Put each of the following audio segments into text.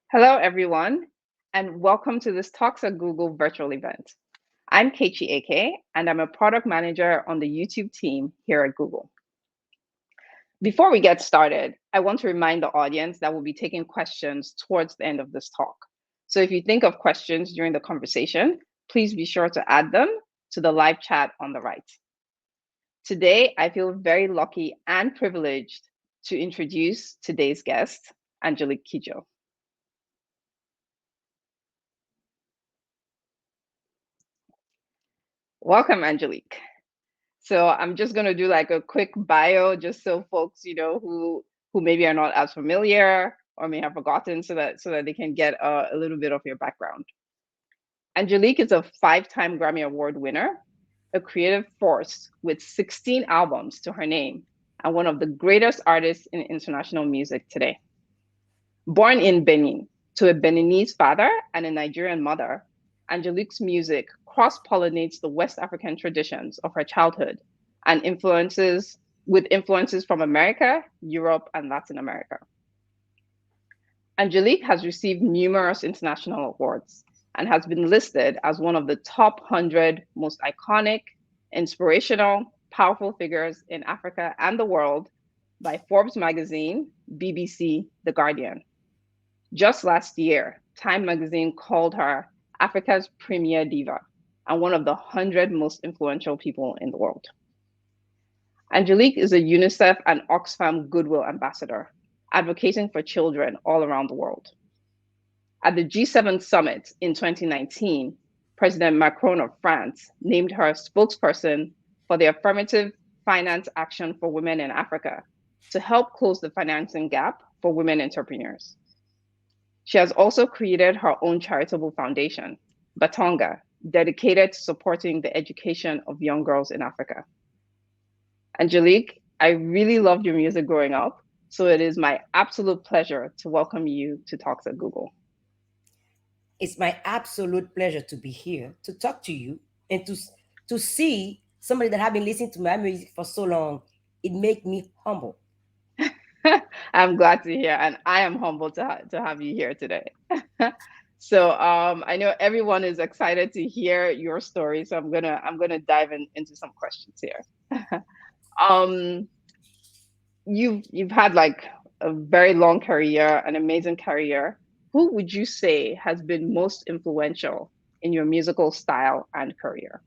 Hello, everyone, and welcome to this Talks at Google virtual event. I'm Keiichi Ake, and I'm a product manager on the YouTube team here at Google. Before we get started, I want to remind the audience that we'll be taking questions towards the end of this talk. So if you think of questions during the conversation, please be sure to add them to the live chat on the right. Today, I feel very lucky and privileged to introduce today's guest, Angelique Kidjo. Welcome, Angelique. So I'm just going to do like a quick bio just so folks, who maybe are not as familiar or may have forgotten so that they can get a little bit of your background. Angelique is a 5-time Grammy Award winner, a creative force with 16 albums to her name, and one of the greatest artists in international music today. Born in Benin to a Beninese father and a Nigerian mother, Angelique's music cross-pollinates the West African traditions of her childhood and influences from America, Europe, and Latin America. Angelique has received numerous international awards and has been listed as one of the top 100 most iconic, inspirational, powerful figures in Africa and the world by Forbes Magazine, BBC, The Guardian. Just last year, Time magazine called her Africa's premier diva and one of the 100 most influential people in the world. Angelique is a UNICEF and Oxfam Goodwill Ambassador, advocating for children all around the world. At the G7 summit in 2019, President Macron of France named her spokesperson for the Affirmative Finance Action for Women in Africa to help close the financing gap for women entrepreneurs. She has also created her own charitable foundation, Batonga, dedicated to supporting the education of young girls in Africa. Angelique, I really loved your music growing up, so it is my absolute pleasure to welcome you to Talks at Google. It's my absolute pleasure to be here to talk to you and to see somebody that have been listening to my music for so long. It makes me humble. I'm glad to hear, and I am humbled to have you here today. So I know everyone is excited to hear your story, so I'm gonna dive into some questions here. um, you've had like a very long career, an amazing career. Who would you say has been most influential in your musical style and career?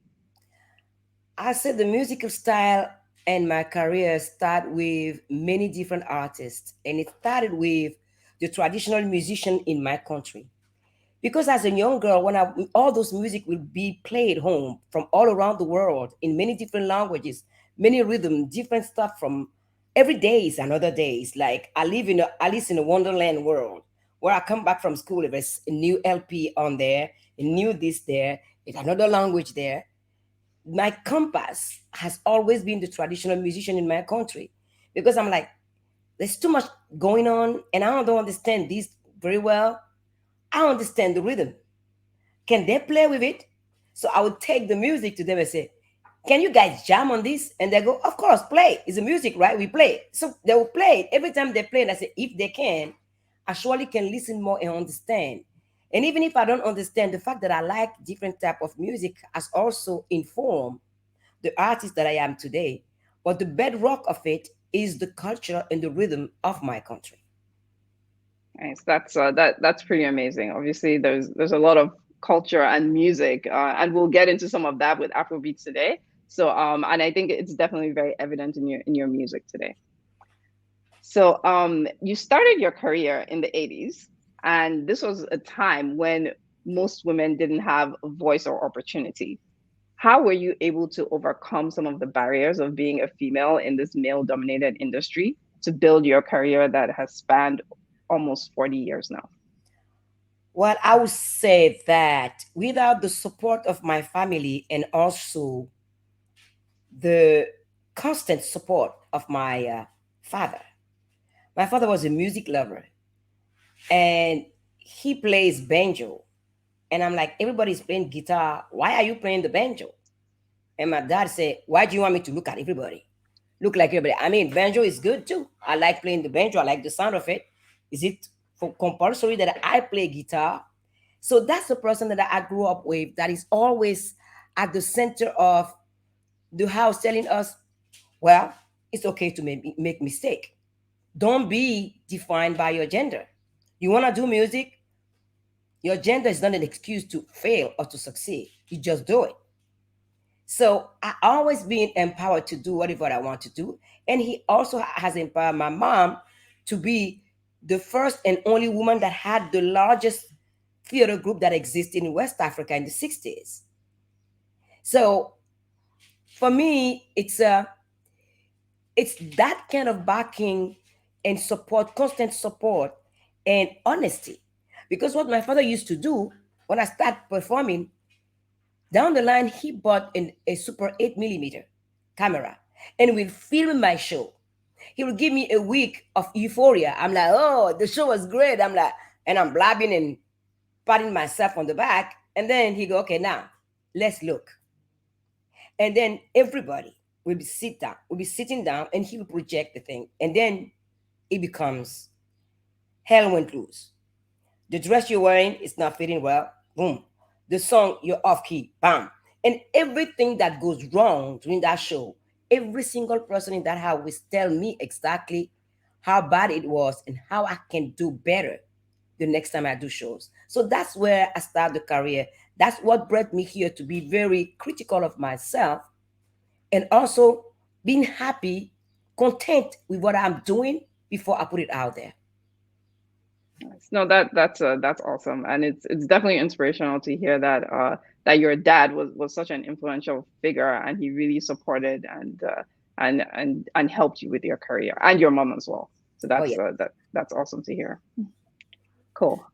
I said the musical style and my career start with many different artists, and it started with the traditional musician in my country. Because as a young girl, when all those music will be played home from all around the world in many different languages, many rhythm, different stuff from every day is another days. Like I live in a Alice in a Wonderland world where I come back from school, there's a new LP on there, a new this there, it's another language there. My compass has always been the traditional musician in my country because I'm like, there's too much going on and I don't understand this very well. I understand the rhythm. Can they play with it? So I would take the music to them and say, can you guys jam on this? And they go, of course, play. It's a music, right? We play. So they will play it. Every time they play it, I say, if they can, I surely can listen more and understand. And even if I don't understand, the fact that I like different type of music has also informed the artist that I am today. But the bedrock of it is the culture and the rhythm of my country. Nice. That's pretty amazing. Obviously, there's a lot of culture and music, and we'll get into some of that with Afrobeats today. So, and I think it's definitely very evident in your music today. So, you started your career in the 80s, and this was a time when most women didn't have a voice or opportunity. How were you able to overcome some of the barriers of being a female in this male-dominated industry to build your career that has spanned almost 40 years now? Well, I would say that without the support of my family and also the constant support of my father, my father was a music lover and he plays banjo. And I'm like, everybody's playing guitar. Why are you playing the banjo? And my dad said, why do you want me to look at everybody? Look like everybody. I mean, banjo is good too. I like playing the banjo. I like the sound of it. Is it for compulsory that I play guitar. So that's the person that I grew up with that is always at the center of the house telling us, well, it's okay to make mistake. Don't be defined by your gender. You want to do music, your gender is not an excuse to fail or to succeed. You just do it. So I always been empowered to do whatever I want to do. And he also has empowered my mom to be the first and only woman that had the largest theater group that existed in West Africa in the 60s. So for me, it's that kind of backing and support, constant support and honesty. Because what my father used to do when I started performing, down the line, he bought a super 8 millimeter camera and will film my show. He will give me a week of euphoria. I'm like, oh, the show was great. I'm like, and I'm blabbing and patting myself on the back. And then he go, okay, now let's look. And then everybody will be sitting down, and he will project the thing. And then it becomes hell went loose. The dress you're wearing is not fitting well. Boom. The song, you're off key. Bam. And everything that goes wrong during that show, every single person in that house will tell me exactly how bad it was and how I can do better the next time I do shows. So that's where I start the career. That's what brought me here, to be very critical of myself and also being happy, content with what I'm doing before I put it out there. Nice. No, that's awesome, and it's definitely inspirational to hear that that your dad was such an influential figure, and he really supported and helped you with your career, and your mom as well. So Oh yeah. that's awesome to hear. Cool.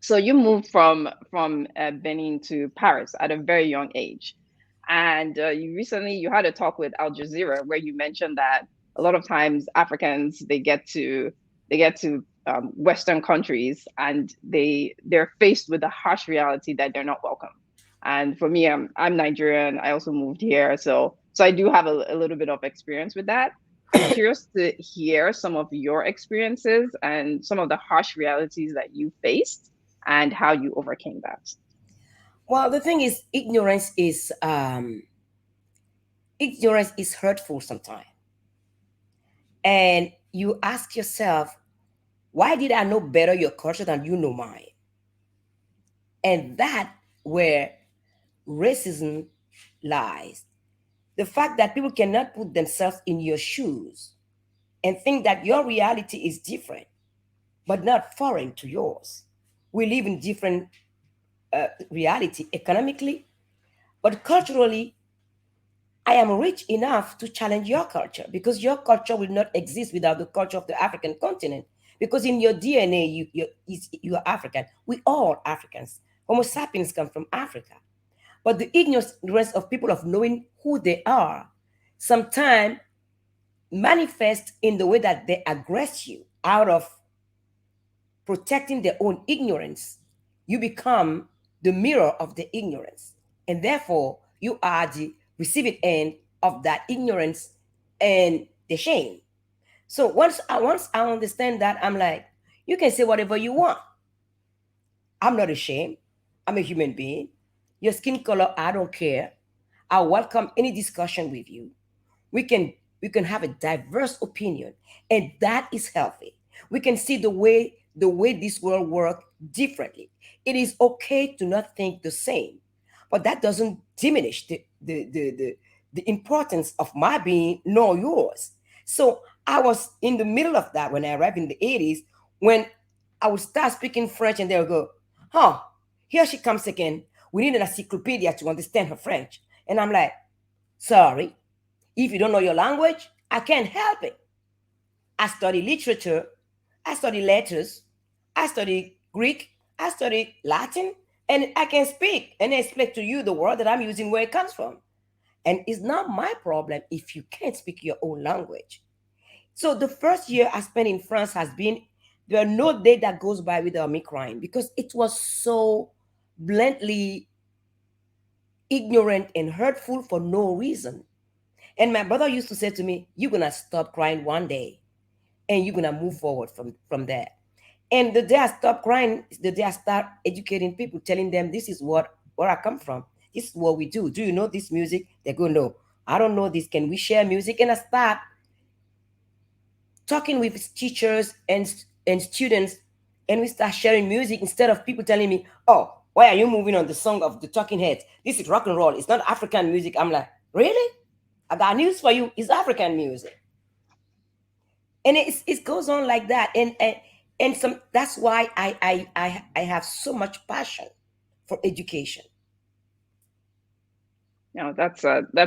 So you moved from Benin to Paris at a very young age, and you had a talk with Al Jazeera where you mentioned that a lot of times Africans they get to Western countries and they're faced with the harsh reality that they're not welcome. And for me, I'm Nigerian. I also moved here, so I do have a little bit of experience with that. I'm curious to hear some of your experiences and some of the harsh realities that you faced and how you overcame that. Well, the thing is, ignorance is hurtful sometimes. And you ask yourself, why did I know better your culture than you know mine? And that where racism lies. The fact that people cannot put themselves in your shoes and think that your reality is different, but not foreign to yours. We live in different reality economically, but culturally, I am rich enough to challenge your culture, because your culture will not exist without the culture of the African continent. Because in your DNA, you are African. We all Africans. Homo sapiens come from Africa. But the ignorance of people of knowing who they are sometimes manifest in the way that they aggress you out of protecting their own ignorance. You become the mirror of the ignorance. And therefore, you are the receiving end of that ignorance and the shame. So once I understand that, I'm like, you can say whatever you want. I'm not ashamed. I'm a human being. Your skin color, I don't care. I welcome any discussion with you. We can we can have a diverse opinion, and that is healthy. We can see the way this world works differently. It is okay to not think the same, but that doesn't diminish the importance of my being nor yours. So I was in the middle of that when I arrived in the 80s, when I would start speaking French and they'll go, huh, here she comes again. We need an encyclopedia to understand her French. And I'm like, sorry, if you don't know your language, I can't help it. I study literature, I study letters, I study Greek, I study Latin, and I can speak and explain to you the word that I'm using, where it comes from. And it's not my problem if you can't speak your own language. So the first year I spent in France has been, there are no day that goes by without me crying, because it was so bluntly ignorant and hurtful for no reason. And my brother used to say to me, you're gonna stop crying one day and you're gonna move forward from there. And the day I stop crying is the day I start educating people, telling them this is what where I come from. This is what we do. Do you know this music? They go, no, I don't know this. Can we share music? And I start talking with teachers and students, and we start sharing music instead of people telling me, oh, why are you moving on the song of the Talking Heads? This is rock and roll. It's not African music. I'm like, really? I got news for you. It's African music. And it goes on like that. And some that's why I have so much passion for education. No, that's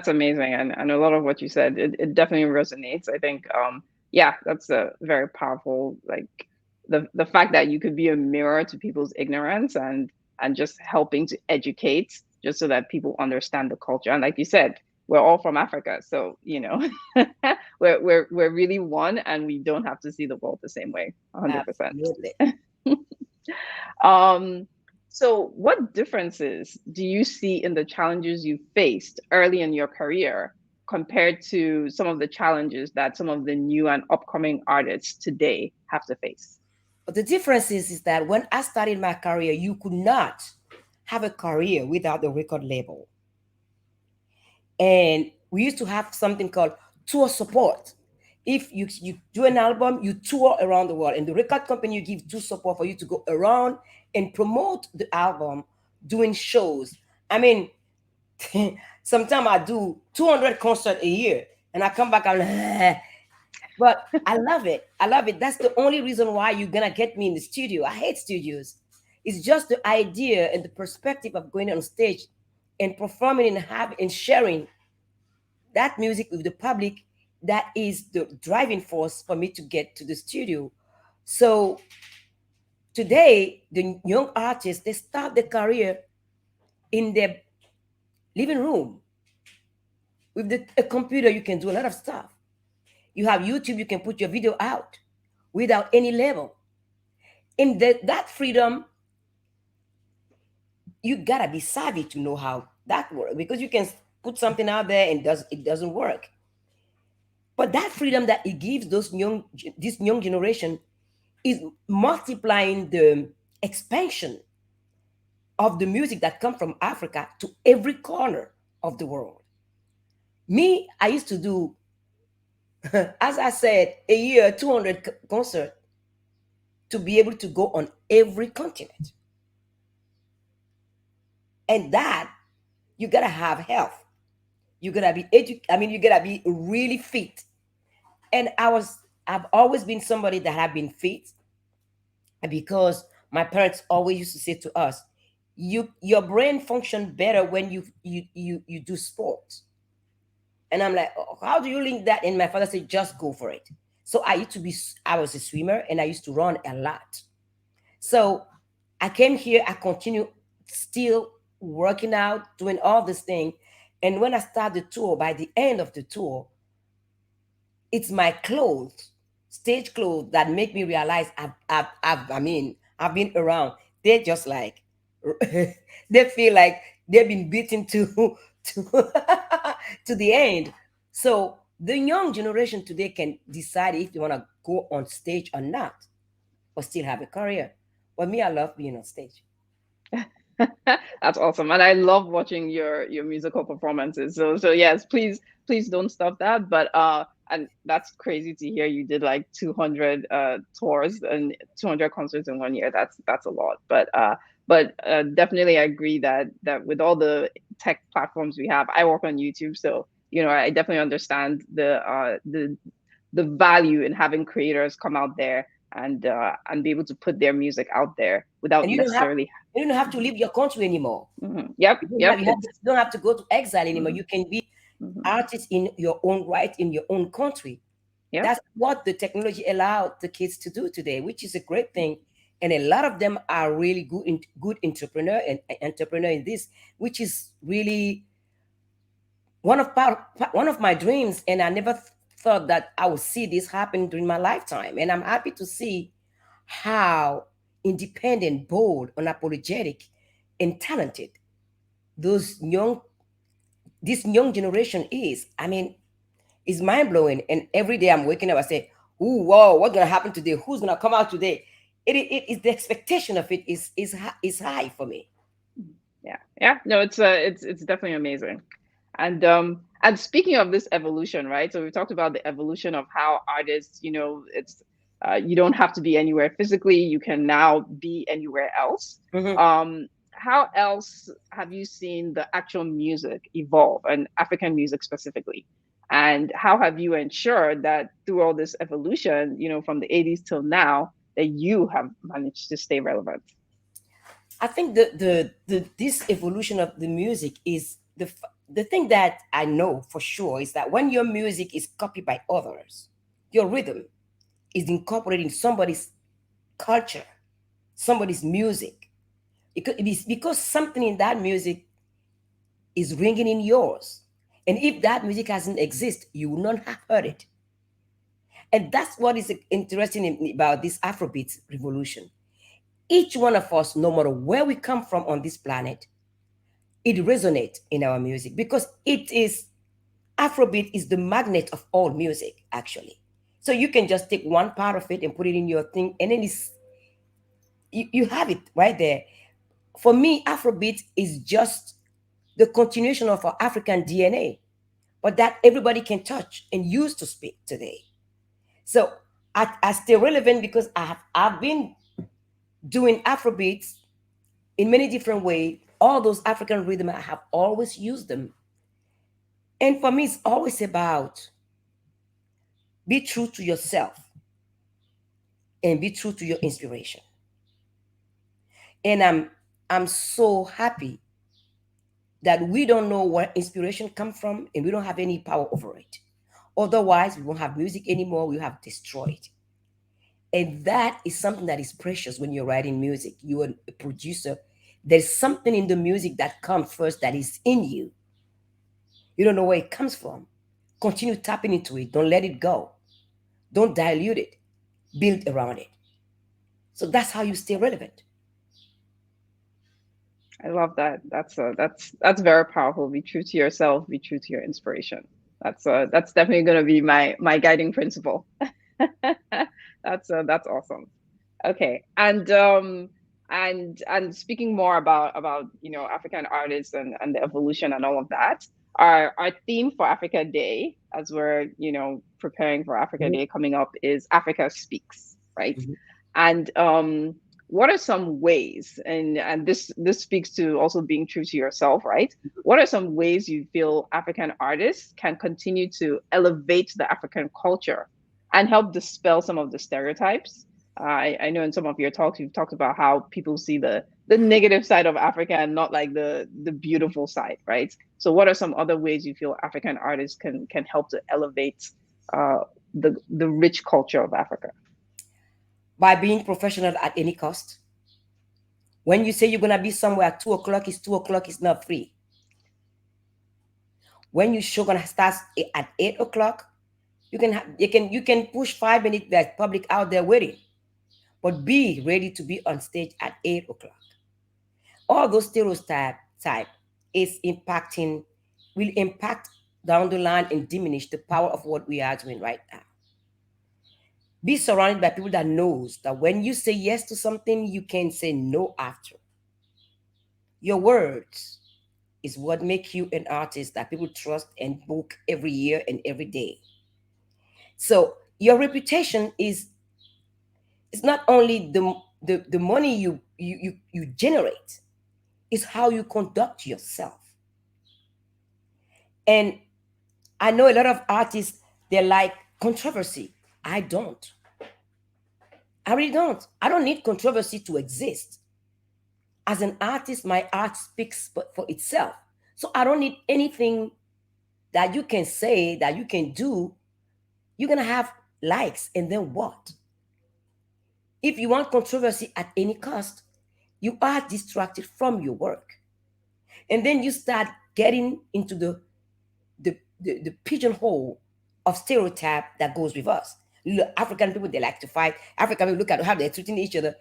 amazing, and a lot of what you said, it definitely resonates. I think, yeah, that's a very powerful, like the fact that you could be a mirror to people's ignorance and just helping to educate, just so that people understand the culture. And like you said, we're all from Africa, so we're really one, and we don't have to see the world the same way, 100%. Absolutely. Um, so, what differences do you see in the challenges you faced early in your career compared to some of the challenges that some of the new and upcoming artists today have to face? But the difference is that when I started my career, you could not have a career without the record label. And we used to have something called tour support. If you do an album, you tour around the world, and the record company you give tour support for you to go around and promote the album, doing shows. I mean, sometimes I do 200 concerts a year, and I come back, I'm like, but I love it. I love it. That's the only reason why you're gonna get me in the studio. I hate studios. It's just the idea and the perspective of going on stage and performing and having and sharing that music with the public. That is the driving force for me to get to the studio. So today, the young artists, they start their career in their living room. With a computer, you can do a lot of stuff. You have YouTube, you can put your video out without any label. In that freedom, you gotta be savvy to know how that works, because you can put something out there and it doesn't work. But that freedom that it gives this young generation is multiplying the expansion of the music that come from Africa to every corner of the world. Me, I used to do, as I said, a year 200 concert to be able to go on every continent. And that, you gotta have health. You gotta be you gotta be really fit. And I've always been somebody that have been fit, because my parents always used to say to us, your brain function better when you do sports. And I'm like, oh, how do you link that? And my father said, just go for it. So I was a swimmer, and I used to run a lot. So I came here, I continue still working out, doing all this thing. And when I start the tour, by the end of the tour, it's my clothes, stage clothes, that make me realize I've been around. They're just like, they feel like they've been beaten to to to the end. So the young generation today can decide if they want to go on stage or not, or still have a career. But me, I love being on stage. That's awesome, and I love watching your musical performances. So yes, please don't stop that. But and that's crazy to hear you did like 200 tours and 200 concerts in 1 year. That's a lot. But definitely I agree that with all the tech platforms we have, I work on YouTube, so I definitely understand the value in having creators come out there and be able to put their music out there without And necessarily. you don't have to leave your country anymore. Yep, yep. You don't have to go to exile anymore. Mhm, You can be mhm. artist in your own right, in your own country. Yep. That's what the technology allowed the kids to do today, which is a great thing. And a lot of them are really good entrepreneur in this, which is really one of my dreams. And I never thought that I would see this happen during my lifetime. And I'm happy to see how independent, bold, unapologetic, and talented those young this young generation is. I mean, it's mind blowing. And every day I'm waking up, I say, "Ooh, whoa, what's gonna happen today? Who's gonna come out today?" it is the expectation of it is high for me. Yeah, yeah. No, it's definitely amazing. And speaking of this evolution, right? So we talked about the evolution of how artists, it's you don't have to be anywhere physically. You can now be anywhere else. Mhm. How else have you seen the actual music evolve, and African music specifically? And how have you ensured that through all this evolution, from the 80s till now, that you have managed to stay relevant? I think the this evolution of the music is the thing that I know for sure is that when your music is copied by others, your rhythm is incorporated in somebody's culture, somebody's music. It is because something in that music is ringing in yours. And if that music hasn't exist, you would not have heard it. And that's what is interesting about this Afrobeat revolution. Each one of us, no matter where we come from on this planet, it resonates in our music because it is Afrobeat is the magnet of all music, actually. So you can just take one part of it and put it in your thing, and then you have it right there. For me, Afrobeat is just the continuation of our African DNA, but that everybody can touch and use to speak today. So I stay relevant because I've been doing Afrobeats in many different ways. All those African rhythm, I have always used them. And for me, it's always about be true to yourself and be true to your inspiration. And I'm so happy that we don't know where inspiration comes from and we don't have any power over it. Otherwise, we won't have music anymore. We have destroyed. And that is something that is precious when you're writing music. You are a producer. There's something in the music that comes first that is in you. You don't know where it comes from. Continue tapping into it. Don't let it go. Don't dilute it. Build around it. So that's how you stay relevant. I love that. That's very powerful. Be true to yourself. Be true to your inspiration. That's definitely going to be my guiding principle. That's awesome. Okay, and speaking more about African artists and the evolution and all of that. Our theme for Africa Day, as we're preparing for Africa Mhm, Day coming up, is Africa Speaks, right? mhm. And what are some ways, and this speaks to also being true to yourself, right? What are some ways you feel African artists can continue to elevate the African culture and help dispel some of the stereotypes? I know in some of your talks you've talked about how people see the negative side of Africa and not like the beautiful side, right? So what are some other ways you feel African artists can help to elevate the rich culture of Africa? By being professional at any cost. When you say you're gonna be somewhere at 2 o'clock, it's 2 o'clock, it's not free. When you show gonna start at 8 o'clock, you can push 5 minutes that public out there waiting. But be ready to be on stage at 8 o'clock. All those stereotype is impacting will impact down the line and diminish the power of what we are doing right now. Be surrounded by people that knows that when you say yes to something, you can say no after. Your words is what make you an artist that people trust and book every year and every day. So your reputation is not only the money you generate, it's how you conduct yourself. And I know a lot of artists, they're like controversy. I don't. I really don't. I don't need controversy to exist. As an artist, my art speaks for itself. So I don't need anything that you can say, that you can do. You're going to have likes, and then what? If you want controversy at any cost, you are distracted from your work. And then you start getting into the pigeonhole of stereotype that goes with us. Look, African people, they like to fight. African people look at how they're treating each other.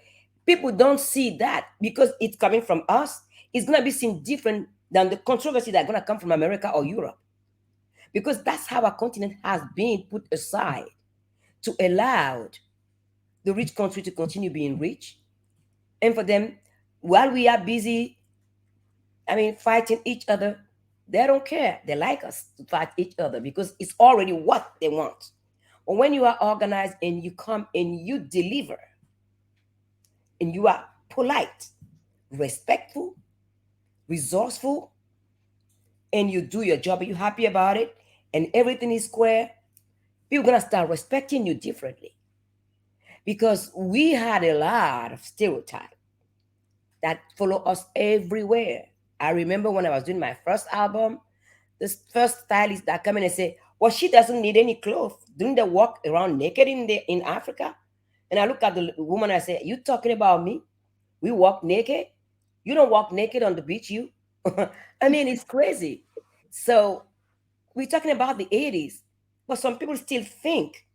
People don't see that because it's coming from us. It's gonna be seen different than the controversy that's gonna come from America or Europe. Because that's how our continent has been put aside to allow the rich country to continue being rich. And for them, while we are busy, fighting each other, they don't care. They like us to fight each other because it's already what they want. But when you are organized and you come and you deliver and you are polite, respectful, resourceful, and you do your job and you're happy about it and everything is square, people are gonna start respecting you differently. Because we had a lot of stereotypes that follow us everywhere. I remember when I was doing my first album, this first stylist that come in and say, "Well, she doesn't need any clothes. Didn't they walk around naked in Africa?" And I look at the woman and I say, "You talking about me? We walk naked? You don't walk naked on the beach, you." It's crazy. So we're talking about the 80s, but some people still think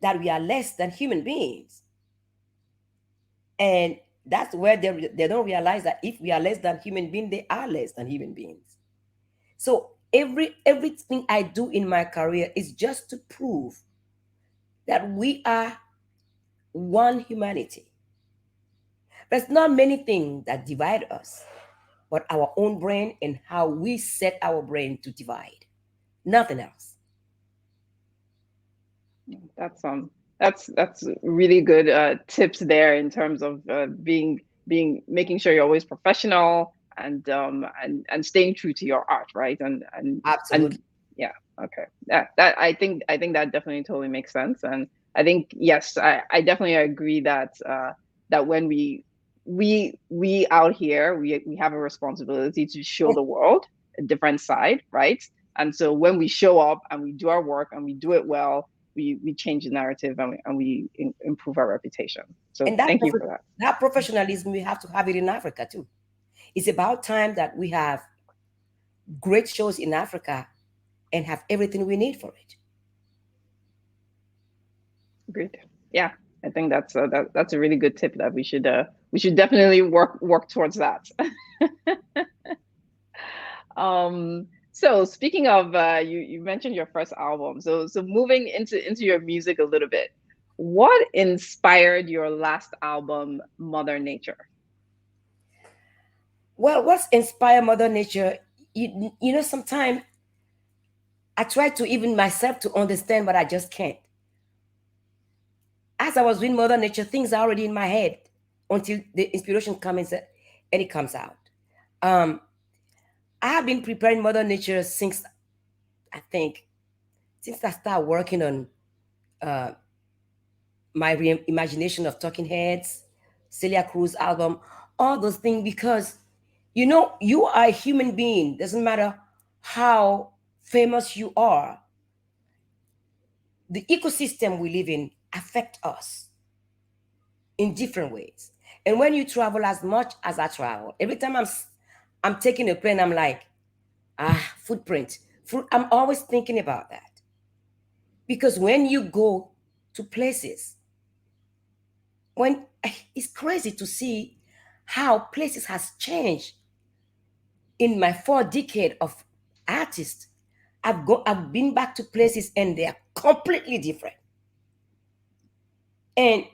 that we are less than human beings. And that's where they don't realize that if we are less than human beings, they are less than human beings. So everything I do in my career is just to prove that we are one humanity. There's not many things that divide us, but our own brain and how we set our brain to divide. Nothing else. That's that's really good tips there in terms of being making sure you're always professional and staying true to your art, right? And Absolutely. yeah, okay. That I think that definitely totally makes sense. And I think yes, I definitely agree that that when we out here we have a responsibility to show the world a different side, right? And so when we show up and we do our work and we do it well, we change the narrative and improve our reputation. So And that thank you for that. that professionalism, we have to have it in Africa too. It's about time that we have great shows in Africa and have everything we need for it. Great. Yeah, I think that's a really good tip that we should definitely work towards that. So speaking of you mentioned your first album. So moving into your music a little bit, what inspired your last album, Mother Nature? Well, what's inspired Mother Nature? Sometimes I try to even myself to understand, but I just can't. As I was doing Mother Nature, things are already in my head until the inspiration comes and it comes out. Um, I have been preparing Mother Nature since I think since I started working on uh, my reimagination of Talking Heads, Celia Cruz album, all those things because you are a human being. Doesn't matter how famous you are, the ecosystem we live in affect us in different ways. And when you travel as much as I travel, every time I'm taking a plane, I'm like, footprint. I'm always thinking about that because when you go to places, when it's crazy to see how places has changed in my 4 decade of artist. I've been back to places and they are completely different. And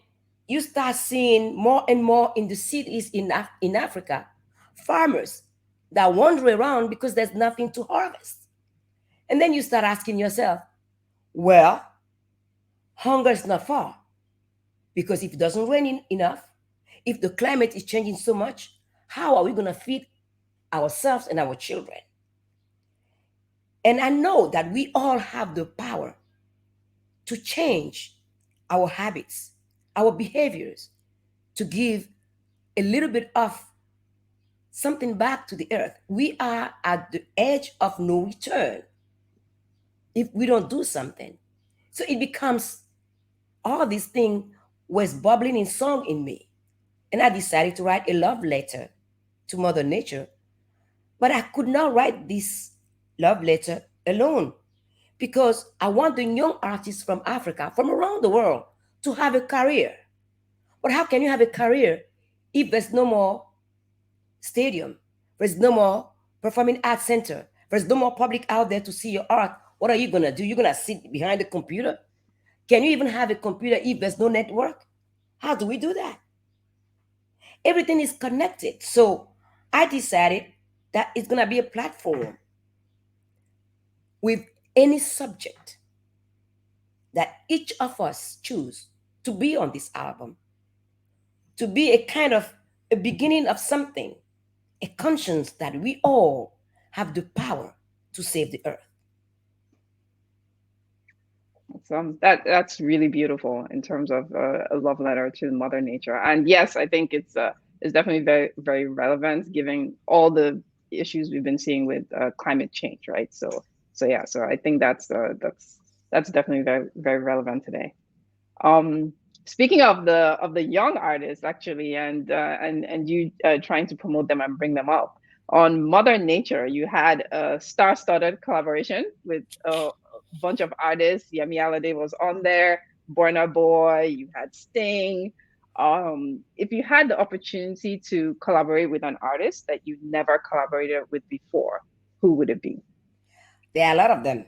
you start seeing more and more in the cities in Africa, farmers that wander around because there's nothing to harvest. And then you start asking yourself, well, hunger is not far because if it doesn't rain enough, if the climate is changing so much, how are we going to feed ourselves and our children? And I know that we all have the power to change our habits, our behaviors, to give a little bit of something back to the earth. We are at the edge of no return if we don't do something. So it becomes all this thing was bubbling in song in me. And I decided to write a love letter to Mother Nature. But I could not write this love letter alone because I want the young artists from Africa, from around the world, to have a career. But how can you have a career if there's no more stadium, there's no more performing arts center, there's no more public out there to see your art? What are you gonna do? You're gonna sit behind the computer? Can you even have a computer if there's no network? How do we do that? Everything is connected. So I decided that it's going to be a platform with any subject that each of us choose to be on this album, to be a kind of a beginning of something, a conscience that we all have the power to save the earth. That's really beautiful in terms of a love letter to Mother Nature. And yes, I think it's definitely very very relevant given all the issues we've been seeing with climate change, right? So yeah, so I think that's definitely very very relevant today. Um, Speaking of the young artists, actually, and you trying to promote them and bring them up on Mother Nature, you had a star-studded collaboration with a bunch of artists. Yemi Alade was on there, Burna Boy. You had Sting. If you had the opportunity to collaborate with an artist that you never collaborated with before, who would it be? There are a lot of them.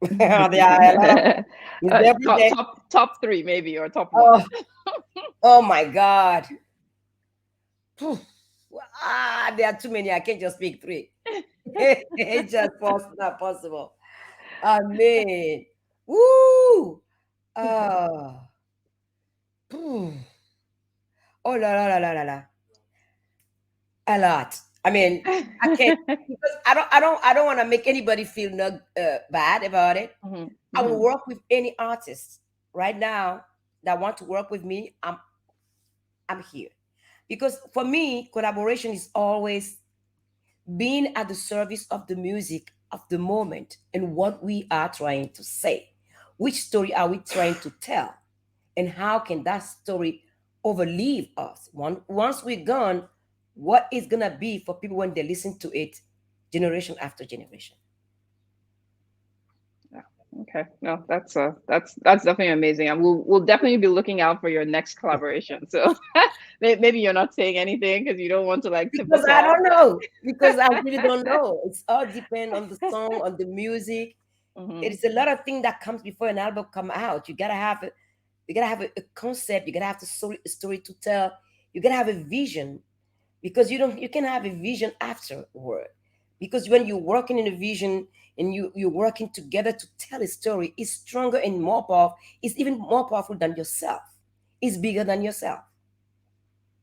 There are a lot of them. It's every day. Top three, maybe, or top one. Oh, oh my God. Phew. There are too many. I can't just pick three. It's just not possible. I mean, woo. Uh, phew. Oh la la la la la la. A lot. I mean, I can't because I don't want to make anybody feel bad about it. Mhm, I will mhm. work with any artist right now that want to work with me. I'm here because for me, collaboration is always being at the service of the music of the moment and what we are trying to say. Which story are we trying to tell? And how can that story overlive us? Once we're gone, what is going to be for people when they listen to it generation after generation? Yeah. Okay. No, that's definitely amazing, and we'll definitely be looking out for your next collaboration. So maybe you're not saying anything because you don't want to like tip Because us I off, don't but know. Because I really don't know. It's all depend on the song, on the music. It Mhm. is a lot of things that comes before an album come out. You gotta have a concept. You gotta have a story to tell. You gotta have a vision because you can have a vision afterward. Because when you're working in a vision and you're working together to tell a story, it's stronger and more powerful. It's even more powerful than yourself. It's bigger than yourself.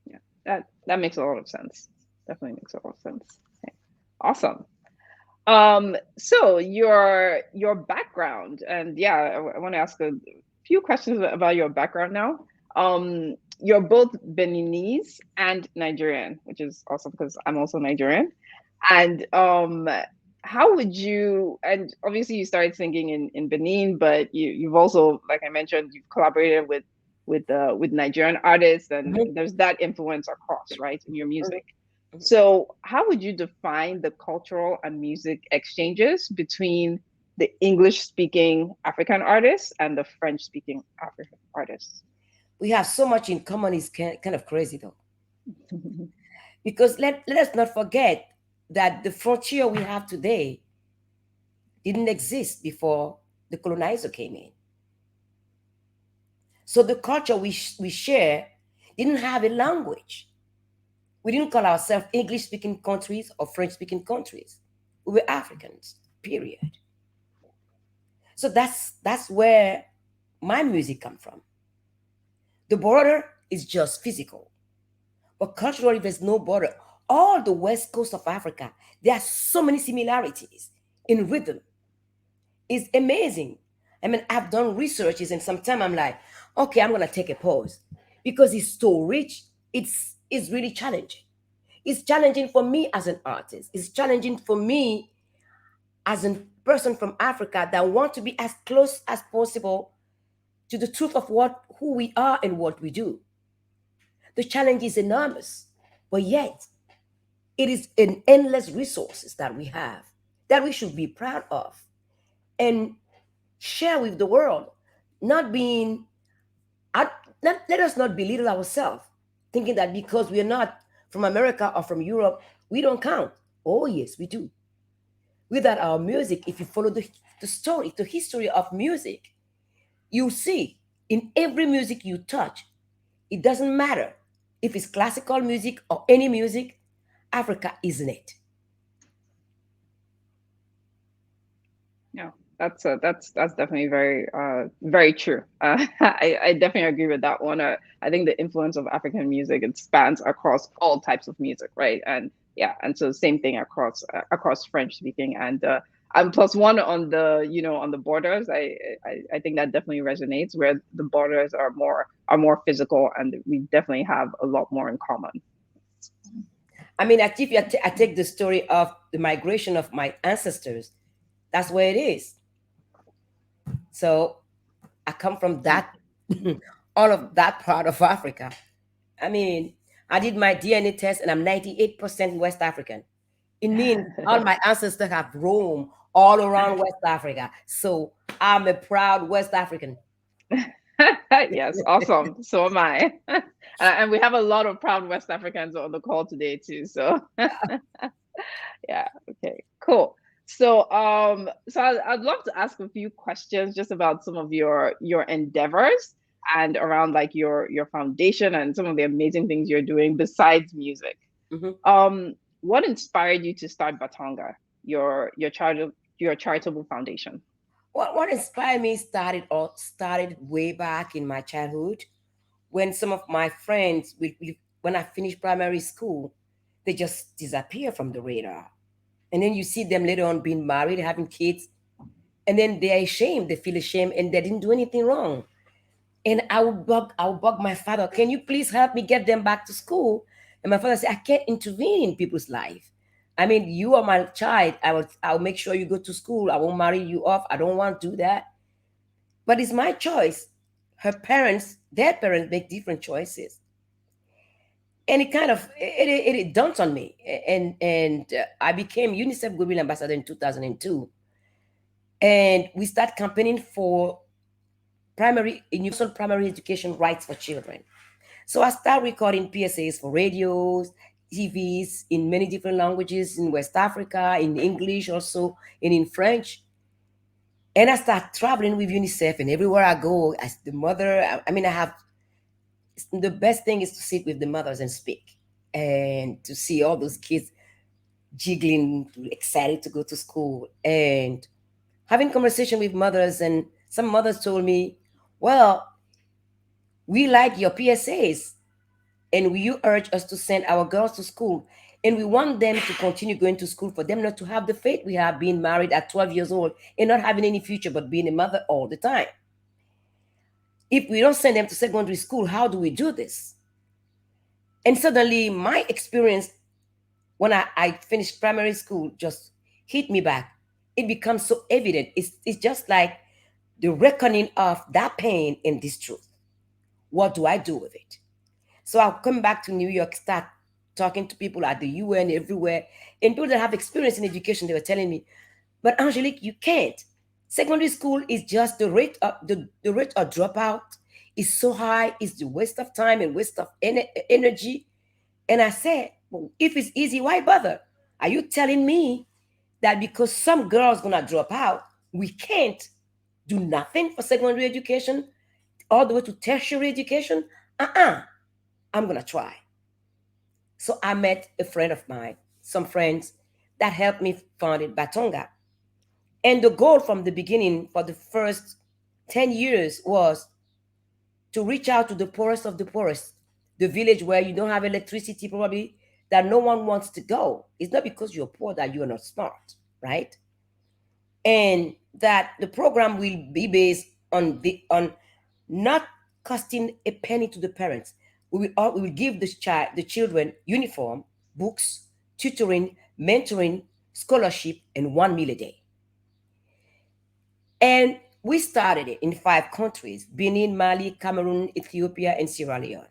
Yeah, that makes a lot of sense. Definitely makes a lot of sense. Okay. Awesome. So your background, and yeah, I want to ask a few questions about your background now. You're both Beninese and Nigerian, which is awesome because I'm also Nigerian. And how would you? And obviously, you started singing in Benin, but you've also, like I mentioned, you've collaborated with Nigerian artists, and Mhm, there's that influence across, right, in your mhm, music. mhm. So, how would you define the cultural and music exchanges between the English speaking African artists and the French speaking African artists? We have so much in common. It's kind of crazy though, because let us not forget that the frontier we have today didn't exist before the colonizer came in. So the culture we share didn't have a language. We didn't call ourselves English speaking countries or French speaking countries. We were Africans, period. So that's where my music come from. The border is just physical, but culturally there's no border. All the west coast of Africa, there are so many similarities in rhythm. It's amazing. I mean, I've done researches and sometimes I'm like, okay, I'm gonna take a pause because it's so rich. It's really challenging. It's challenging for me as an artist. It's challenging for me as a person from Africa that want to be as close as possible to the truth of what who we are and what we do. The challenge is enormous, but yet it is an endless resources that we have that we should be proud of and share with the world. Not being, I- let us not belittle ourselves, thinking that because we are not from America or from Europe, we don't count. Oh yes, we do. Without our music, if you follow the story, the history of music, you see in every music you touch, It doesn't matter if it's classical music or any music, Africa is in it. Yeah, that's definitely very true. I definitely agree with that one. I think the influence of African music, it spans across all types of music, right? And yeah, and so same thing across French speaking and plus one on the on the borders. I think that definitely resonates where the borders are more physical and we definitely have a lot more in common. I mean, if I take the story of the migration of my ancestors, that's where it is. So I come from that, all of that part of Africa. I mean, I did my DNA test and I'm 98% West African. It means all my ancestors have roamed all around West Africa. So I'm a proud West African. Yes, awesome. So am I. And we have a lot of proud West Africans on the call today too. So yeah, okay, cool. So I'd love to ask a few questions just about some of your endeavors and around like your foundation and some of the amazing things you're doing besides music. Mhm. What inspired you to start Batonga, your charitable foundation? What inspired me started way back in my childhood when some of my friends, when I finished primary school, they just disappear from the radar. And then you see them later on being married, having kids, and then they're ashamed. They feel ashamed, and they didn't do anything wrong. And I would bug my father, can you please help me get them back to school? And my father said, I can't intervene in people's life. I mean, you are my child. I'll make sure you go to school. I won't marry you off. I don't want to do that. But it's my choice. Their parents make different choices. And it kind of it dawned on me. And I became UNICEF Goodwill Ambassador in 2002. And we start campaigning for universal primary education rights for children. So I start recording PSAs for radios, TVs in many different languages in West Africa, in English also, and in French. And I start traveling with UNICEF, and everywhere I go, as the mother, I mean, I have the best thing is to sit with the mothers and speak, and to see all those kids jiggling, excited to go to school, and having conversation with mothers. And some mothers told me, "Well, we like your PSAs, and you urge us to send our girls to school, and we want them to continue going to school, for them not to have the fate we have, being married at 12 years old and not having any future but being a mother all the time. If we don't send them to secondary school, how do we do this?" And suddenly my experience when I finished primary school just hit me back. It becomes so evident. It's just like the reckoning of that pain and this truth. What do I do with it? So I'll come back to New York, start talking to people at the UN, everywhere, and people that have experience in education. They were telling me, "But Angelique, you can't. Secondary school is just the rate of dropout is so high. It's the waste of time and waste of energy." And I said, "Well, if it's easy, why bother? Are you telling me that because some girls gonna drop out, we can't do nothing for secondary education all the way to tertiary education? Uh-uh. I'm gonna try." So I met a friend of mine, some friends that helped me found it Batonga. And the goal from the beginning for the first 10 years was to reach out to the poorest of the poorest, the village where you don't have electricity, probably, that no one wants to go. It's not because you're poor that you are not smart, right? And that the program will be based on not costing a penny to the parents. We will give the children uniform, books, tutoring, mentoring, scholarship, and 1 meal a day. And we started it in 5 countries: Benin, Mali, Cameroon, Ethiopia, and Sierra Leone.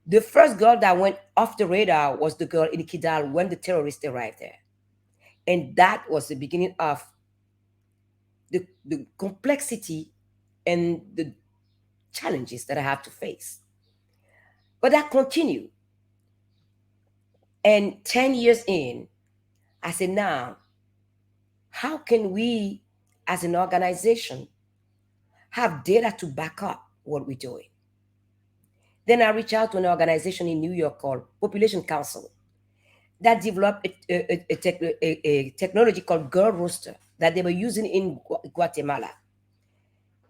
The first girl that went off the radar was the girl in Kidal when the terrorists arrived there. And that was the beginning of the complexity and the challenges that I have to face. But that continued. And 10 years in, I said, now, how can we as an organization have data to back up what we're doing? Then I reached out to an organization in New York called Population Council that developed a technology called Girl Rooster that they were using in Guatemala.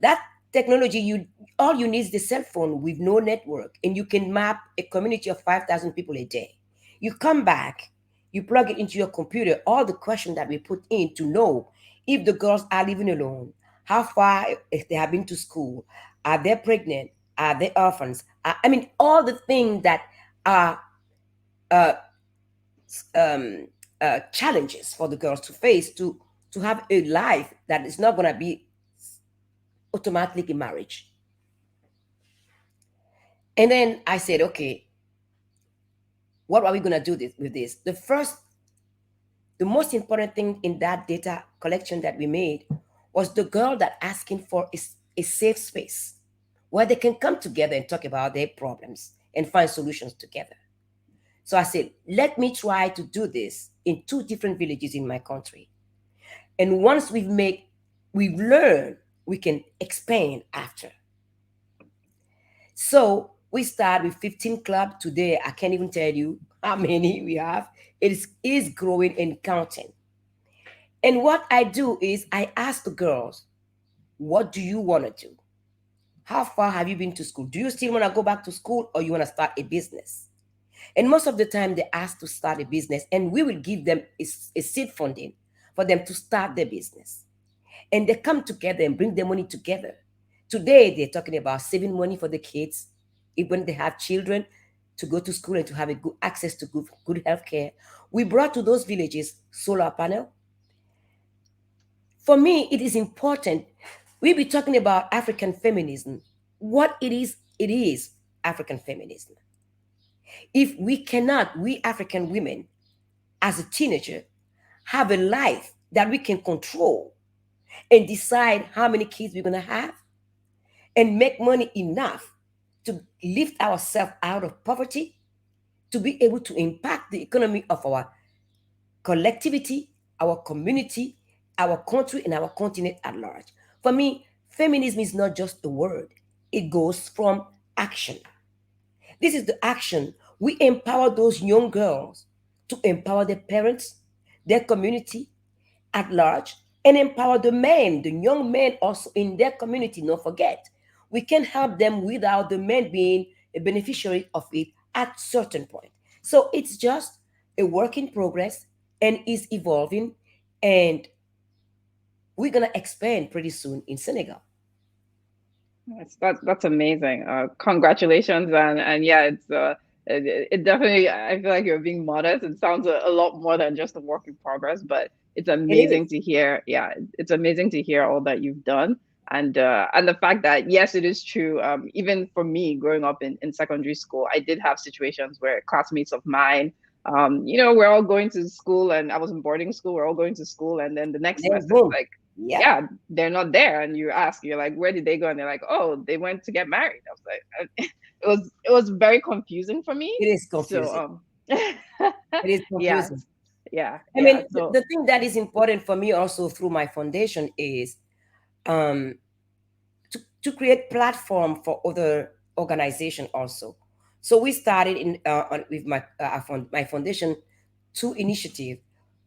That technology, you all you need is the cell phone with no network, and you can map a community of 5,000 people a day. You come back, you plug it into your computer, all the questions that we put in to know if the girls are living alone, how far if they have been to school, are they pregnant, are they orphans, I mean, all the things that are uh, um, challenges for the girls to face to have a life that is not going to be automatically marriage. And then I said, okay, what are we going to do with this? The most important thing in that data collection that we made was the girl that asking for a safe space where they can come together and talk about their problems and find solutions together. So I said, let me try to do this in two different villages in my country. And once we've learned, we can expand after. So we start with 15 clubs today. I can't even tell you how many we have. Is growing and counting. And what I do is I ask the girls, what do you want to do? How far have you been to school? Do you still want to go back to school or you want to start a business? And most of the time they ask to start a business, and we will give them a seed funding for them to start their business. And they come together and bring their money together. Today, they're talking about saving money for the kids, when they have children, to go to school and to have a good access to good health care. We brought to those villages solar panel. For me, it is important. We be talking about African feminism. What it is African feminism. If we cannot, we African women, as a teenager, have a life that we can control and decide how many kids we're going to have and make money enough to lift ourselves out of poverty, to be able to impact the economy of our collectivity, our community, our country, and our continent at large. For me, feminism is not just a word, it goes from action. This is the action. We empower those young girls to empower their parents, their community at large, and empower the men, the young men also in their community. Don't forget, we can help them without the men being a beneficiary of it at certain point. So it's just a work in progress and is evolving, and we're gonna expand pretty soon in Senegal. That's amazing. Congratulations, and yeah, it definitely. I feel like you're being modest. It sounds a lot more than just a work in progress, but it's It is. amazing to hear. Yeah, it's amazing to hear all that you've done, and the fact that yes, it is true. Even for me, growing up in secondary school, I did have situations where classmates of mine. We're all going to school, and I was in boarding school. We're all going to school, and then the next Then semester, it's boom. like, Yep. yeah, they're not there, and you ask, you're like, where did they go? And they're like, oh, they went to get married. I was like, it was very confusing for me. It is So confusing. It is yeah, confusing. yeah, I yeah. mean, So the thing that is important for me also through my foundation is um, to create platform for other organization also. So we started with my foundation two initiative.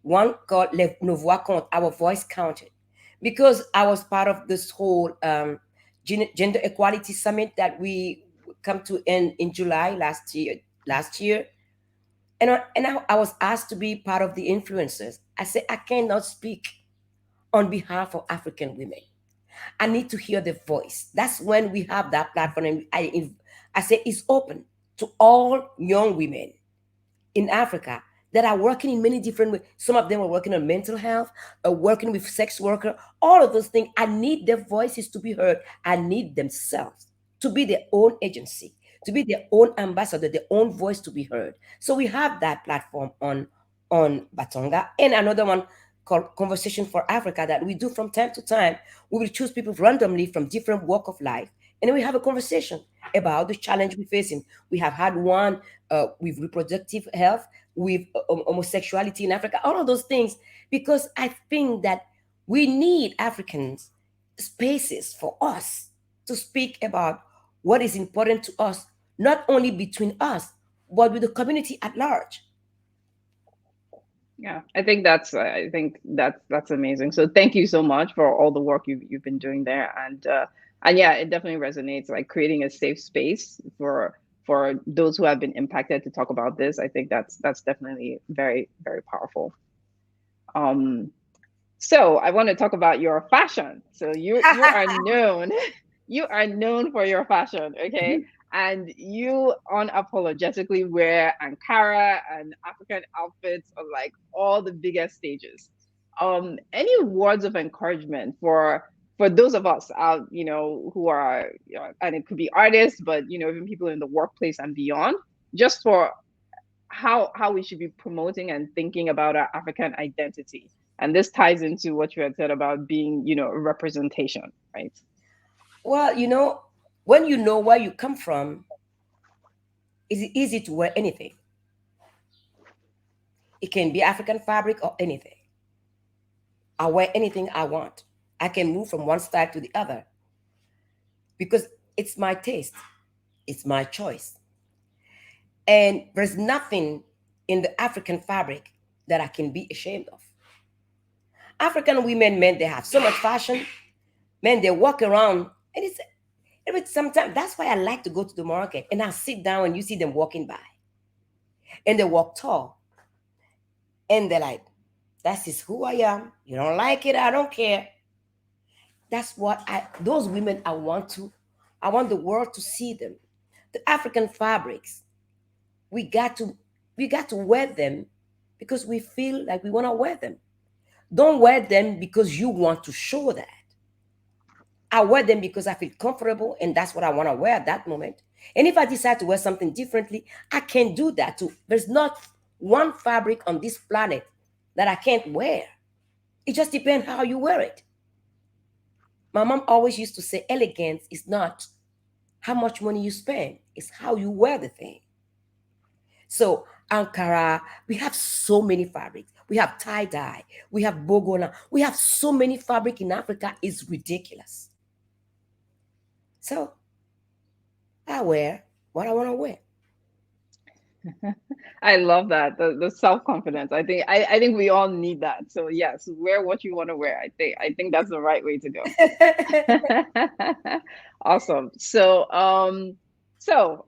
One called Nos Voix Comptent, Our Voice Counted, because I was part of this whole gender equality summit that we come to in July last year. Last year, I was asked to be part of the influencers. I said I cannot speak on behalf of African women. I need to hear the voice. That's when we have that platform, and I say it's open to all young women in Africa that are working in many different ways. Some of them are working on mental health, working with sex worker, all of those things. I need their voices to be heard. I need themselves to be their own agency, to be their own ambassador, their own voice to be heard. So we have that platform on Batonga, and another one called Conversation for Africa that we do from time to time. We will choose people randomly from different walk of life, and then we have a conversation about the challenge we're facing. We have had one with reproductive health, with homosexuality in Africa, all of those things, because I think that we need Africans spaces for us to speak about what is important to us, not only between us, but with the community at large. Yeah, I think that's amazing. So thank you so much for all the work you've been doing there, and yeah, it definitely resonates. Like creating a safe space for those who have been impacted to talk about this. I think that's definitely very very powerful. Um, so I want to talk about your fashion. So you are known, you are known for your fashion, okay? And you unapologetically wear Ankara and African outfits on like all the biggest stages. Any words of encouragement for those of us out, who are, and it could be artists, but even people in the workplace and beyond, just for how we should be promoting and thinking about our African identity. And this ties into what you had said about being, a representation, right? Well, when you know where you come from, it's easy to wear anything. It can be African fabric or anything. I wear anything I want. I can move from one style to the other because it's my taste, it's my choice. And there's nothing in the African fabric that I can be ashamed of. African women, men, they have so much fashion. Men, they walk around, and it's sometimes that's why I like to go to the market and I sit down and you see them walking by, and they walk tall, and they're like, "That is who I am. You don't like it, I don't care." That's what those women I want the world to see them. The African fabrics, we got to we got to wear them because we feel like we want to wear them. Don't wear them because you want to show that. I wear them because I feel comfortable and that's what I want to wear at that moment. And if I decide to wear something differently, I can do that too. There's not one fabric on this planet that I can't wear. It just depends how you wear it. My mom always used to say elegance is not how much money you spend, it's how you wear the thing. So Ankara, we have so many fabrics. We have tie-dye, we have bogona, we have so many fabric in Africa, it's ridiculous. So I wear what I want to wear. I love that. The self-confidence. I think we all need that. So yes, wear what you want to wear. I think that's the right way to go. Awesome. So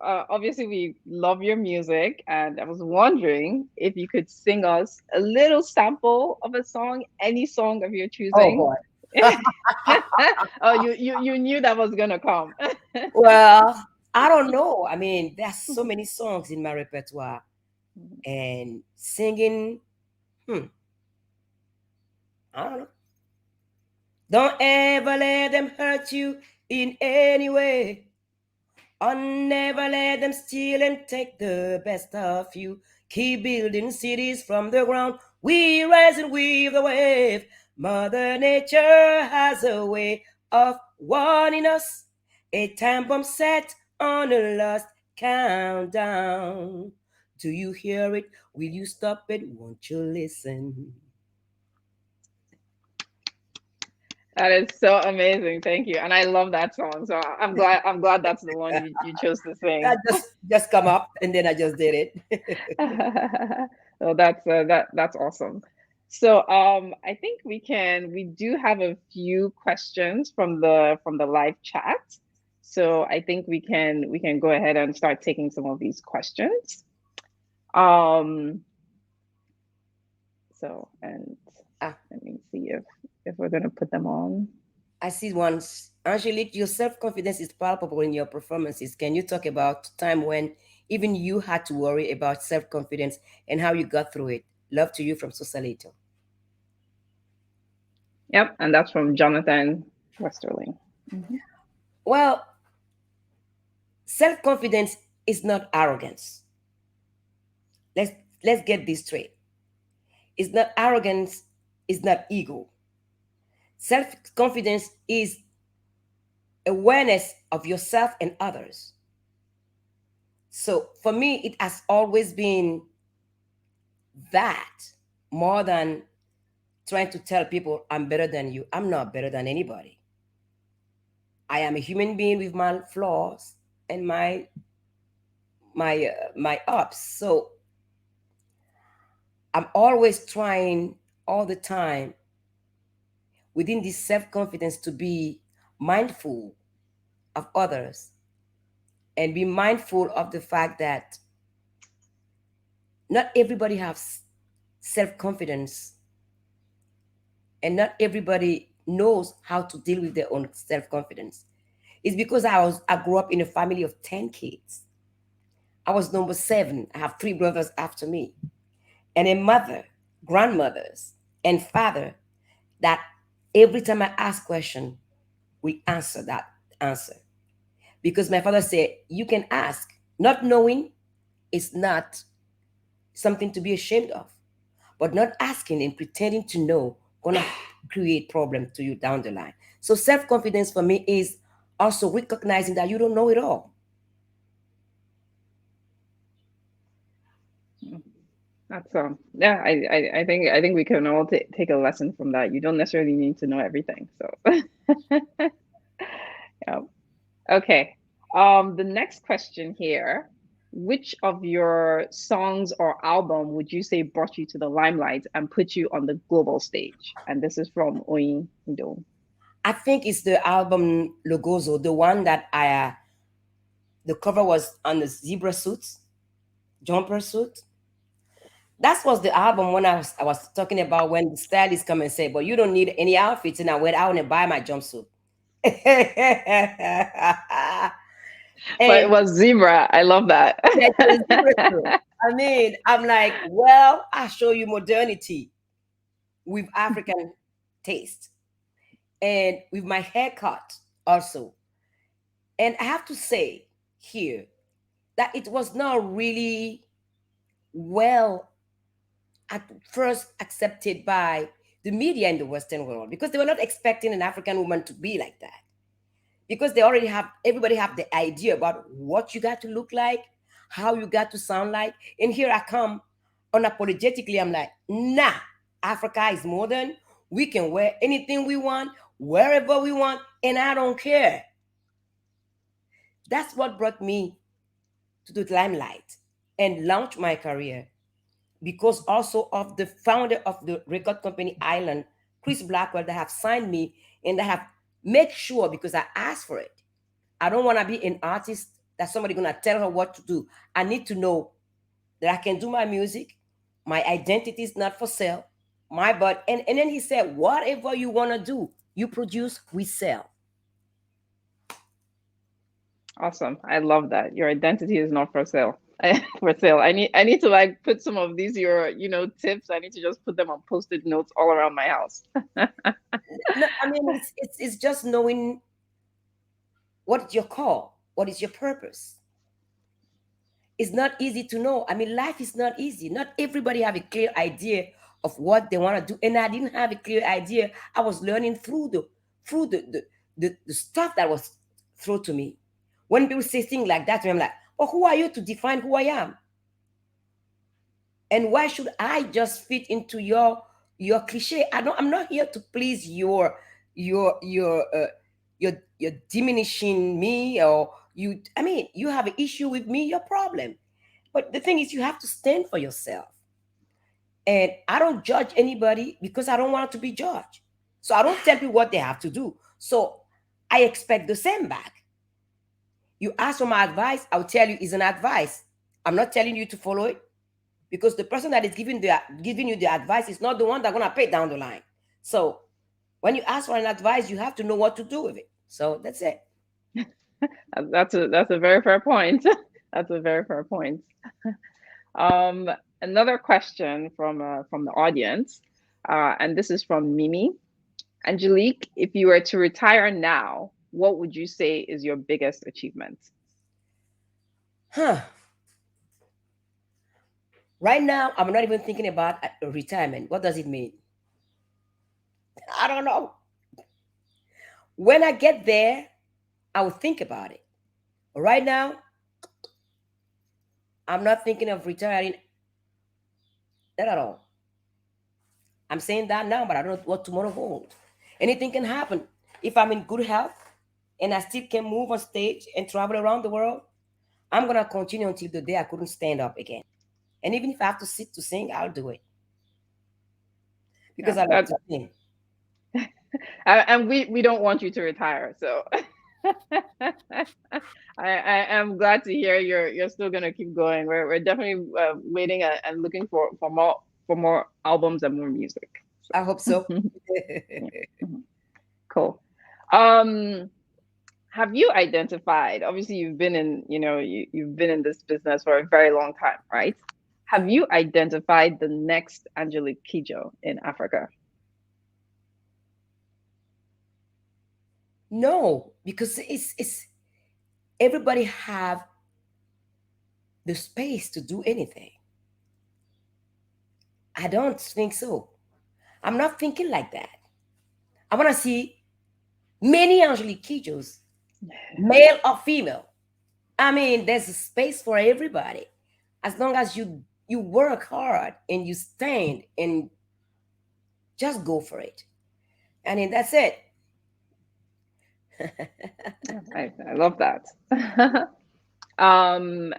obviously we love your music, and I was wondering if you could sing us a little sample of a song, any song of your Oh choosing. boy. Oh, you knew that was gonna come. Well, I don't know. I mean, there's so many songs in my repertoire, and singing, hmm, I don't know. Don't ever let them hurt you in any way. Or never let them steal and take the best of you. Keep building cities from the ground. We rise and weave the wave. Mother Nature has a way of warning us. A time bomb set on a lost countdown. Do you hear it? Will you stop it? Won't you listen? That is so amazing. Thank you. And I love that song. So I'm glad that's the one you chose to That sing. just come up and then I just did it. So that's awesome. So I think we do have a few questions from the live chat. So I think we can go ahead and start taking some of these questions. Um and Ah, let me see if we're gonna put them on. I see once. Angelique, your self confidence is palpable in your performances. Can you talk about time when even you had to worry about self confidence and how you got through it? Love to you from Sausalito. Yep, and that's from Jonathan Westerling. Mhm. Well, self confidence is not arrogance. Let's let's get this straight. It's not arrogance, it's not ego. Self confidence is awareness of yourself and others. So for me, it has always been that more than trying to tell people I'm better than you. I'm not better than anybody. I am a human being with my flaws and my my ups. So I'm always trying all the time within this self-confidence to be mindful of others and be mindful of the fact that not everybody has self-confidence and not everybody knows how to deal with their own self-confidence. It's because I grew up in a family of 10 kids. I was number 7. I have 3 brothers after me. And a mother, grandmothers, and father that every time I ask question, we answer that answer. Because my father said, you can ask. Not knowing is not something to be ashamed of. But not asking and pretending to know gonna create problem to you down the line. So self-confidence for me is also recognizing that you don't know it all. That's yeah, I think we can all take a lesson from that. You don't necessarily need to know everything. So yeah. Okay. The next question here, which of your songs or album would you say brought you to the limelight and put you on the global stage? And this is from Oyin Ido. I think it's the album Logozo, the one that the cover was on the zebra suit, jumper suit. That was the album when I was talking about when the stylist come and say, but you don't need any outfits, and I went out and buy my jumpsuit. But it And was Zebra. I love that. yeah, it was zebra suit. I mean, I'm like, well, I show you modernity with African taste and with my haircut also. And I have to say here that it was not really well at first accepted by the media in the Western world because they were not expecting an African woman to be like that. Because they already have everybody have the idea about what you got to look like, how you got to sound like. And here I come unapologetically, I'm like, nah, Africa is modern. We can wear anything we want, wherever we want, and I don't care. That's what brought me to the limelight and launched my career because also of the founder of the record company Island, Chris Blackwell, that have signed me and that have made sure because I asked for it. I don't want to be an artist that somebody gonna tell her what to do. I need to know that I can do my music. My identity is not for sale. My but and then he said, whatever you wanna do, you produce, we sell. Awesome. I love that. Your identity is not for sale. For sale. I need to like put some of these your, tips. I need to just put them on post-it notes all around my house. No, I mean it's just knowing what is your call, what is your purpose. It's not easy to know. I mean, life is not easy. Not everybody have a clear idea of what they want to do. And I didn't have a clear idea. I was learning through the stuff that was thrown to me. When people say things like that to me, I'm like, oh, who are you to define who I am? And why should I just fit into your cliche? I'm not here to please your your uh, your diminishing me or you. I mean, you have an issue with me, your problem. But the thing is, you have to stand for yourself. And I don't judge anybody because I don't want to be judged. So I don't tell people what they have to do. So I expect the same back. You ask for my advice, I'll tell you is an advice. I'm not telling you to follow it because the person that is giving you the advice is not the one that's gonna pay down the line. So when you ask for an advice, you have to know what to do with it. So that's it. That's a very fair point. That's a very fair point. Um, Another question from the audience, and this is from Mimi. Angelique, if you were to retire now, what would you say is your biggest achievement? Huh. Right now, I'm not even thinking about retirement. What does it mean? I don't know. When I get there, I will think about it. Right now, I'm not thinking of retiring, not at all. I'm saying that now, but I don't know what tomorrow holds. Anything can happen. If I'm in good health and I still can move on stage and travel around the world, I'm gonna continue until the day I couldn't stand up again. And even if I have to sit to sing, I'll do it Yeah, because I love that's to sing. and we don't want you to retire. So I am glad to hear you're still gonna keep going. We're definitely waiting and looking for more albums and more music. So I hope so. yeah, mhm, cool. Um, have you identified? Obviously, you've been in you've been in this business for a very long time, right? Have you identified the next Angelique Kidjo in Africa? No, because it's everybody have the space to do anything. I don't think so. I'm not thinking like that. I want to see many Angelique Kidjos, male or female. I mean, there's a space for everybody, as long as you work hard and you stand and just go for it. And then that's it. Yeah, I love that.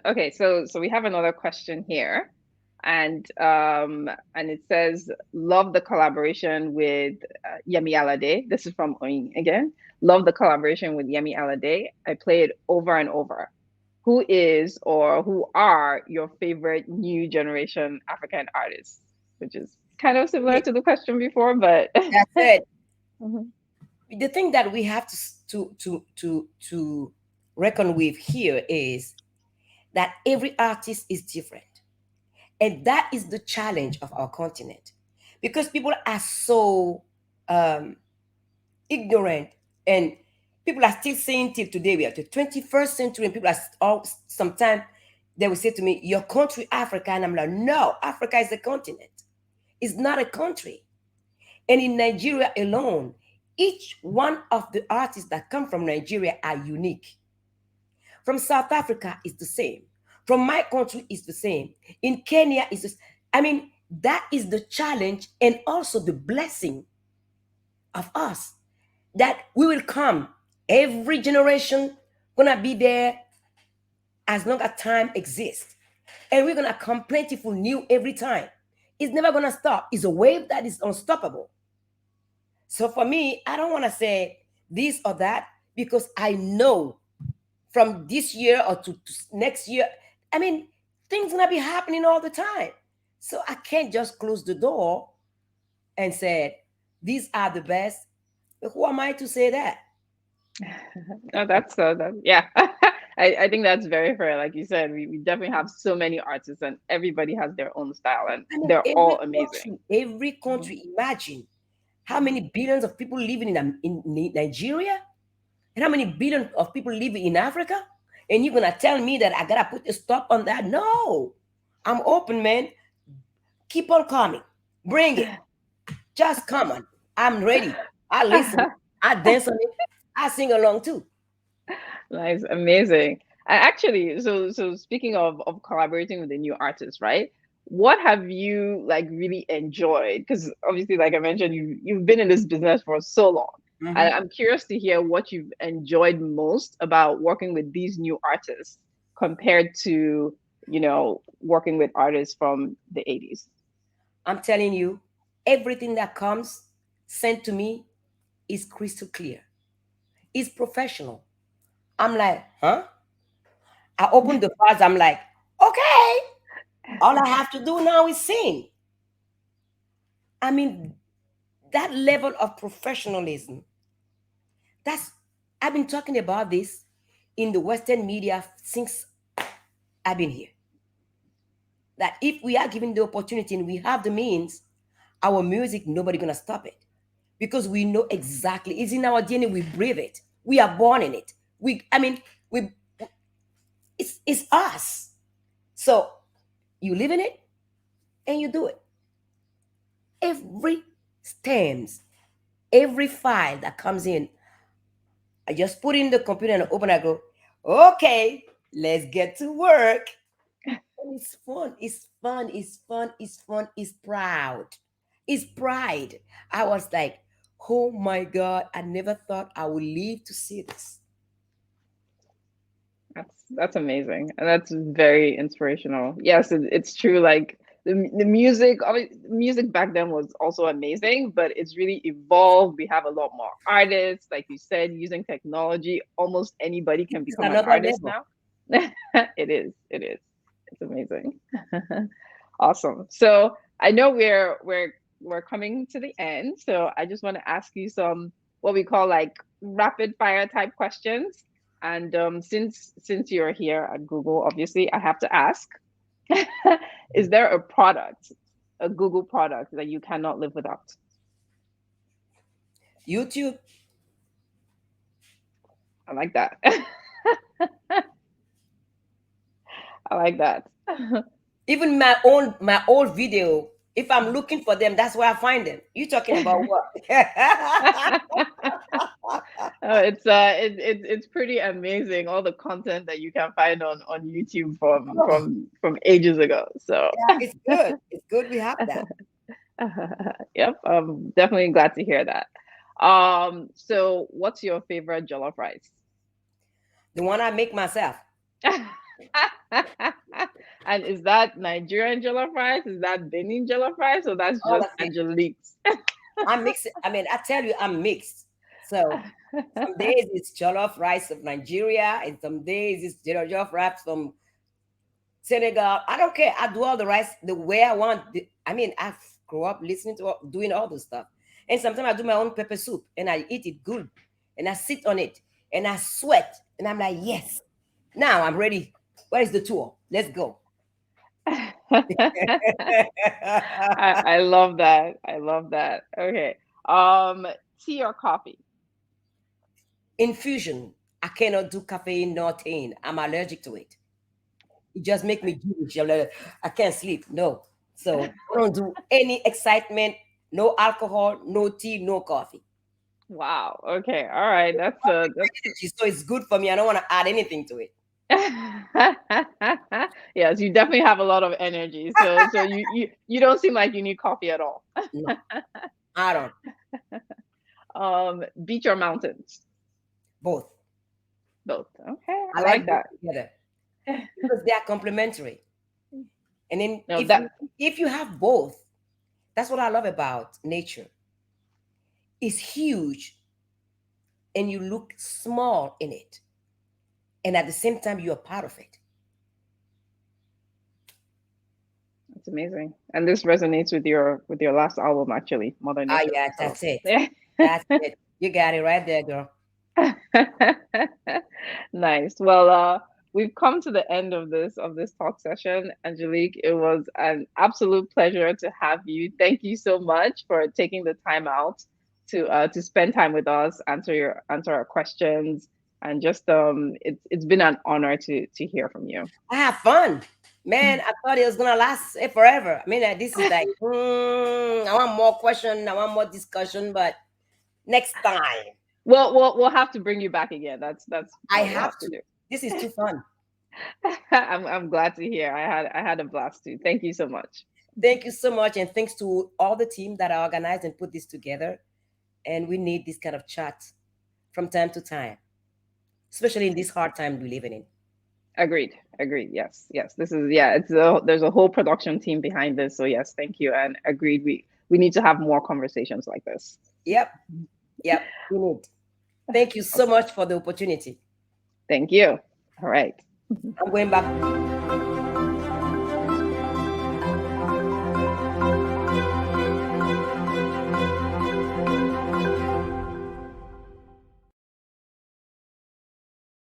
Okay, so we have another question here, and it says, "Love the collaboration with Yemi Alade." This is from Oyin again. Love the collaboration with Yemi Alade. I play it over and over. Who is or who are your favorite new generation African artists? Which is kind of similar to the question before, but That's it. Mhm. The thing that we have to reckon with here is that every artist is different, and that is the challenge of our continent, because people are so um, ignorant, and people are still saying till today we are the 21st century, and people are all sometimes they will say to me, "Your country, Africa," and I'm like, "No, Africa is a continent. It's not a country." And in Nigeria alone, each one of the artists that come from Nigeria are unique. From South Africa is the same. From my country is the same. In Kenya is the I mean, that is the challenge and also the blessing of us, that we will come. Every generation gonna be there as long as time exists. And we're gonna come plentiful new every time. It's never gonna stop. It's a wave that is unstoppable. So for me, I don't want to say this or that, because I know from this year or to next year, I mean, things gonna be happening all the time. So I can't just close the door and say these are the best. Who am I to say that? No, that's yeah. I think that's very fair. Like you said, we definitely have so many artists and everybody has their own style and I mean, they're all amazing. every Mhm, country, imagine how mhm. many billions of people living in Nigeria, and how many billions of people living in Africa, and you're gonna tell me that I gotta put a stop on that? No, I'm open, man. Keep on coming. Bring it. Just come on. I'm ready. I listen. I dance on it. I sing along too. Nice, amazing. And actually, so speaking of collaborating with a new artist, right? What have you like really enjoyed? Because obviously, like I mentioned, you've been in this business for so long. Mhm. I'm curious to hear what you've enjoyed most about working with these new artists compared to, working with artists from the 80s. I'm telling you, everything that comes sent to me is crystal clear. It's professional. I'm like, huh? I open the files. I'm like, okay. All I have to do now is sing. I mean, that level of professionalism. That's I've been talking about this in the Western media since I've been here. That if we are given the opportunity and we have the means, our music, nobody gonna stop it, because we know exactly it's in our DNA. We breathe it. We are born in it. I mean, we it's us. So you live in it and you do it. Every stems, every file that comes in, I just put in the computer and open. I go, okay, let's get to work. And it's fun. It's fun. It's fun. It's fun. It's proud. It's pride. I was like, oh my God, I never thought I would live to see this. That's amazing, and that's very inspirational. Yes, it's true. Like the music, music back then was also amazing, but it's really evolved. We have a lot more artists, like you said, using technology. Almost anybody can It's become an another artist level. now. It is. It is. It's amazing. Awesome. So I know we're coming to the end. So I just want to ask you some what we call like rapid fire type questions. And since you're here at Google, obviously I have to ask, is there a product, a Google product that you cannot live without? YouTube, I like that. I like that. even my old video. If I'm looking for them, that's where I find them. You talking about what? Oh, it's pretty amazing all the content that you can find on YouTube Oh, from ages ago. So yeah, it's good. It's good we have that. yep, I'm definitely glad to hear that. So what's your favorite jollof rice? The one I make myself. And is that Nigerian jollof rice? Is that Benin jollof rice? Or that's All just of it. Angelique's? I mix it. I mean, I tell you, I'm mixed. So some days it's jollof rice of Nigeria, and some days it's jollof rice from Senegal. I don't care. I do all the rice the way I want. I mean, I grew up listening to doing all this stuff. And sometimes I do my own pepper soup and I eat it good. And I sit on it and I sweat. And I'm like, yes, now I'm ready. Where is the tour? Let's go. I love that. I love that. Okay. Um, tea or coffee? Infusion. I cannot do caffeine nor tea. I'm allergic to it. It just make me Jewish. I can't sleep. No. So I don't do any excitement, no alcohol, no tea, no coffee. Wow. Okay. All right. That's So it's good for me. I don't want to add anything to it. yes, you definitely have a lot of energy. So you don't seem like you need coffee at all. No, I don't. Beach or mountains? Both. Both. Okay, I I like like both that. together because they are complementary. And then No, that if you have both, that's what I love about nature. It's huge and you look small in it. And at the same time, you're part of it. that's amazing. And this resonates with your last album actually, Mother Ah, Nature. yeah, So that's it. yeah. That's it. You got it right there, girl. Nice. Well, we've come to the end of this talk session, Angelique. It was an absolute pleasure to have you. Thank you so much for taking the time out to spend time with us, answer our questions, and just it's been an honor to hear from you. I have fun. Man, I thought it was gonna last forever. I mean, this is like, I want more question, I want more discussion, but next time Well, we'll have to bring you back again. That's I what we'll have have to to. do. This is too fun. I'm glad to hear. I had a blast too. Thank you so much. Thank you so much, and thanks to all the team that are organized and put this together. And we need this kind of chat from time to time, especially in this hard time we're living in. Agreed. Agreed. Yes. Yes. This is yeah. It's a there's a whole production team behind this. So yes, thank you. And agreed. We need to have more conversations like this. Yep, yep, we need. Thank you so Okay. much for the opportunity. Thank you. All right. I'm going back.